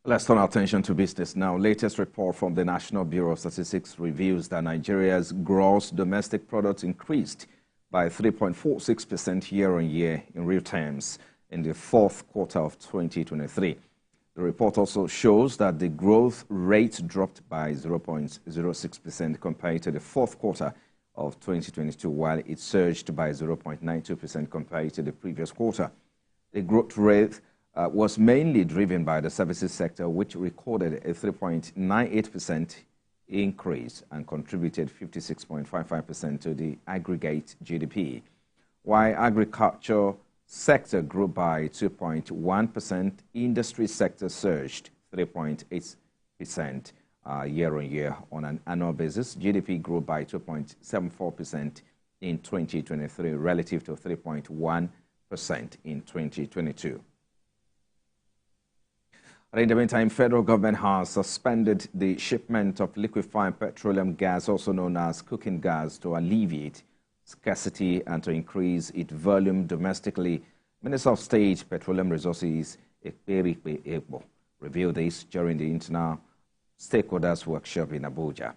Let's turn our attention to business now. Latest report from the National Bureau of Statistics reveals that Nigeria's gross domestic product increased by 3.46% year-on-year in real terms in the fourth quarter of 2023. The report also shows that the growth rate dropped by 0.06% compared to the fourth quarter of 2022, while it surged by 0.92% compared to the previous quarter. The growth rate was mainly driven by the services sector, which recorded a 3.98% increase and contributed 56.55% to the aggregate GDP, while agriculture sector grew by 2.1%, industry sector surged 3.8% year-on-year. On an annual basis, GDP grew by 2.74% in 2023 relative to 3.1% in 2022. In the meantime, federal government has suspended the shipment of liquefied petroleum gas, also known as cooking gas, to alleviate scarcity and to increase its volume domestically. Minister of State Petroleum Resources Ekperikpe Egbo revealed this during the Internal Stakeholders Workshop in Abuja.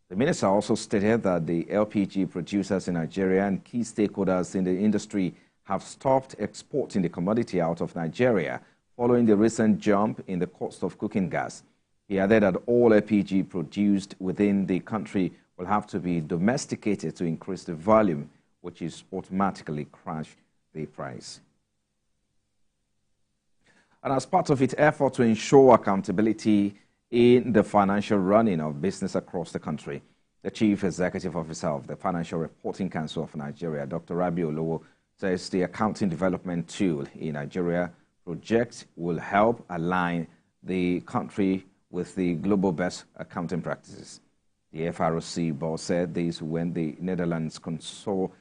The minister also stated that the LPG producers in Nigeria and key stakeholders in the industry have stopped exporting the commodity out of Nigeria following the recent jump in the cost of cooking gas. He added that all LPG produced within the country will have to be domesticated to increase the volume, which is automatically crash the price. And as part of its effort to ensure accountability in the financial running of business across the country, the Chief Executive Officer of the Financial Reporting Council of Nigeria, Dr. Rabi Olowo, says the accounting development tool in Nigeria project will help align the country with the global best accounting practices. The FROC board said this when the Netherlands Consul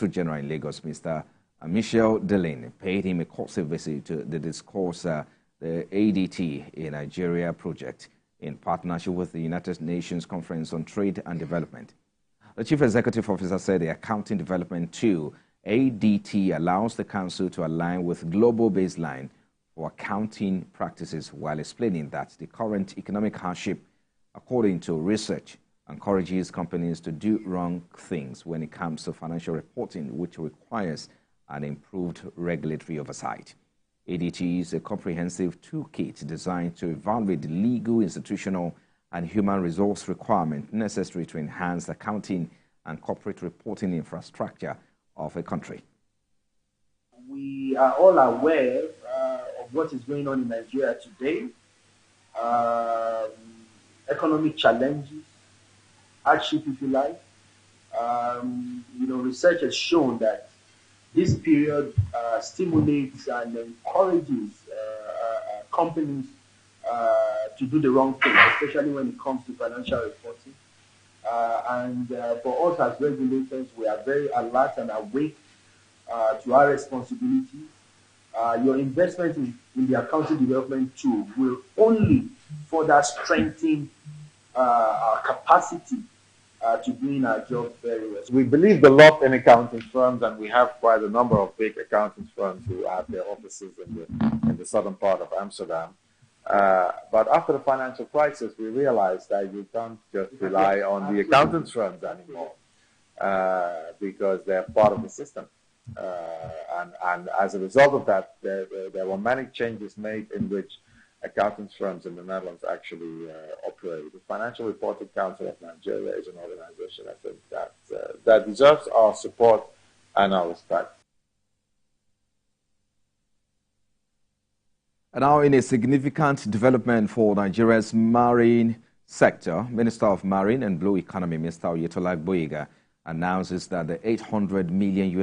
General in Lagos, Mr. Michel Delin, paid him a courtesy visit to discuss the ADT in Nigeria project in partnership with the United Nations Conference on Trade and Development. The Chief Executive Officer said the accounting development tool ADT allows the Council to align with global baseline for accounting practices, while explaining that the current economic hardship, according to research, encourages companies to do wrong things when it comes to financial reporting, which requires an improved regulatory oversight. ADT is a comprehensive toolkit designed to evaluate the legal, institutional, and human resource requirements necessary to enhance accounting and corporate reporting infrastructure of a country. We are all aware of what is going on in Nigeria today. Economic challenges, hardship, if you like. Research has shown that this period stimulates and encourages companies to do the wrong thing, especially when it comes to financial reporting. And for us as regulators, we are very alert and awake to our responsibilities. Your investment in the accounting development tool will only further strengthen our capacity to doing our job very well. We believe a lot in accounting firms, and we have quite a number of big accounting firms who have their offices in the southern part of Amsterdam. But after the financial crisis, we realized that you can't just rely on the accountants firms anymore because they're part of the system. And as a result of that, there were many changes made in which accountants firms in the Netherlands actually operate. The Financial Reporting Council of Nigeria is an organization, I think, that deserves our support and our respect. And now, in a significant development for Nigeria's marine sector, Minister of Marine and Blue Economy, Mr. Oyetola Gboyega, announces that the $800 million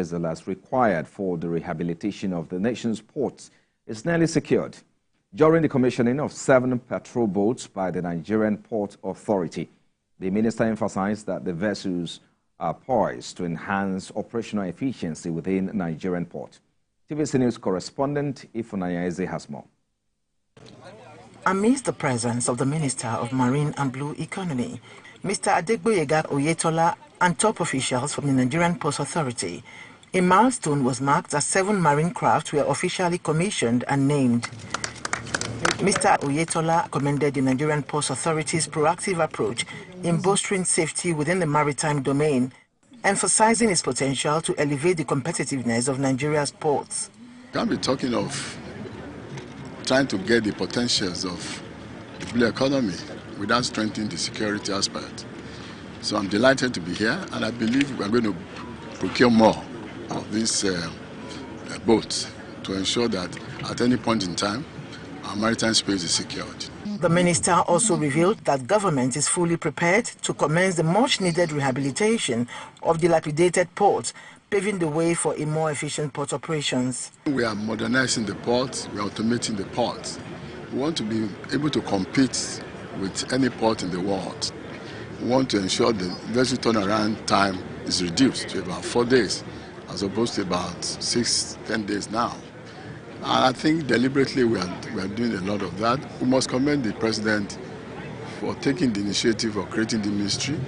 required for the rehabilitation of the nation's ports is nearly secured. During the commissioning of 7 patrol boats by the Nigerian Port Authority, the minister emphasized that the vessels are poised to enhance operational efficiency within Nigerian port. TVC News correspondent Ifunanya Eze has more. Amidst the presence of the Minister of Marine and Blue Economy, Mr. Adegboyega Oyetola and top officials from the Nigerian Port Authority, a milestone was marked as 7 marine craft were officially commissioned and named. Mr. Oyetola commended the Nigerian Ports Authority's proactive approach in bolstering safety within the maritime domain, emphasizing its potential to elevate the competitiveness of Nigeria's ports. We can't be talking of trying to get the potentials of the blue economy without strengthening the security aspect. So I'm delighted to be here, and I believe we're going to procure more of these boats to ensure that at any point in time, our maritime space is secured. The minister also revealed that government is fully prepared to commence the much-needed rehabilitation of dilapidated ports, paving the way for a more efficient port operations. We are modernizing the ports, we are automating the ports. We want to be able to compete with any port in the world. We want to ensure the vessel turnaround time is reduced to about 4 days, as opposed to about 6-10 days now. And I think deliberately we are doing a lot of that. We must commend the President for taking the initiative of creating the ministry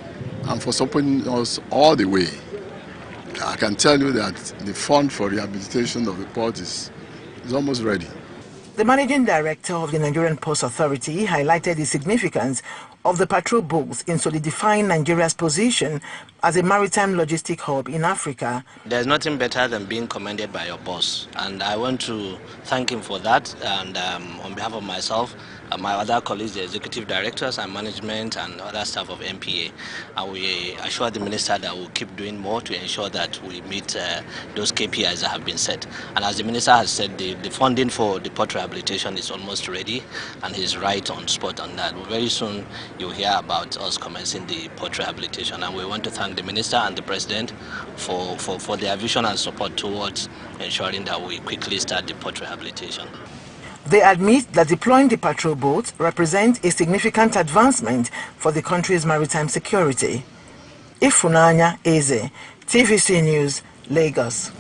and for supporting us all the way. I can tell you that the fund for rehabilitation of the port is almost ready. The managing director of the Nigerian Ports Authority highlighted the significance of the patrol boats in solidifying Nigeria's position as a maritime logistic hub in Africa. There's nothing better than being commended by your boss, and I want to thank him for that. And on behalf of myself, my other colleagues, the executive directors and management and other staff of NPA, and we assure the minister that we'll keep doing more to ensure that we meet those KPIs that have been set. And as the minister has said, the funding for the port rehabilitation is almost ready, and he's right on spot on that. Very soon you'll hear about us commencing the port rehabilitation, and we want to thank the minister and the president for their vision and support towards ensuring that we quickly start the port rehabilitation. They admit that deploying the patrol boats represents a significant advancement for the country's maritime security. Ifunanya Eze, TVC News, Lagos.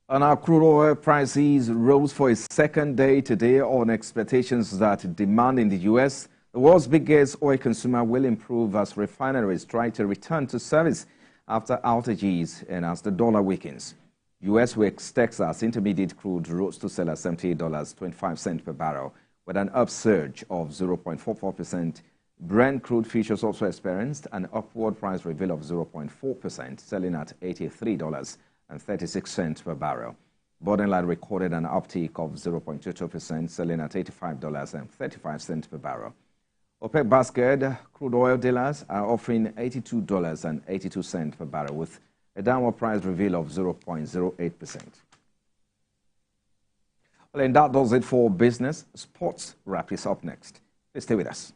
And our crude oil prices rose for a second day today on expectations that demand in the U.S., the world's biggest oil consumer, will improve as refineries try to return to service after outages and as the dollar weakens. U.S. West Texas Intermediate crude rose to sell at $78.25 per barrel, with an upsurge of 0.44%. Brent crude futures also experienced an upward price reveal of 0.4%, selling at $83.36 per barrel. Borderline recorded an uptick of 0.22%, selling at $85.35 per barrel. OPEC basket crude oil dealers are offering $82.82 per barrel, with a downward price reveal of 0.08%. Well, and that does it for business. Sports wrap this up next. Please stay with us.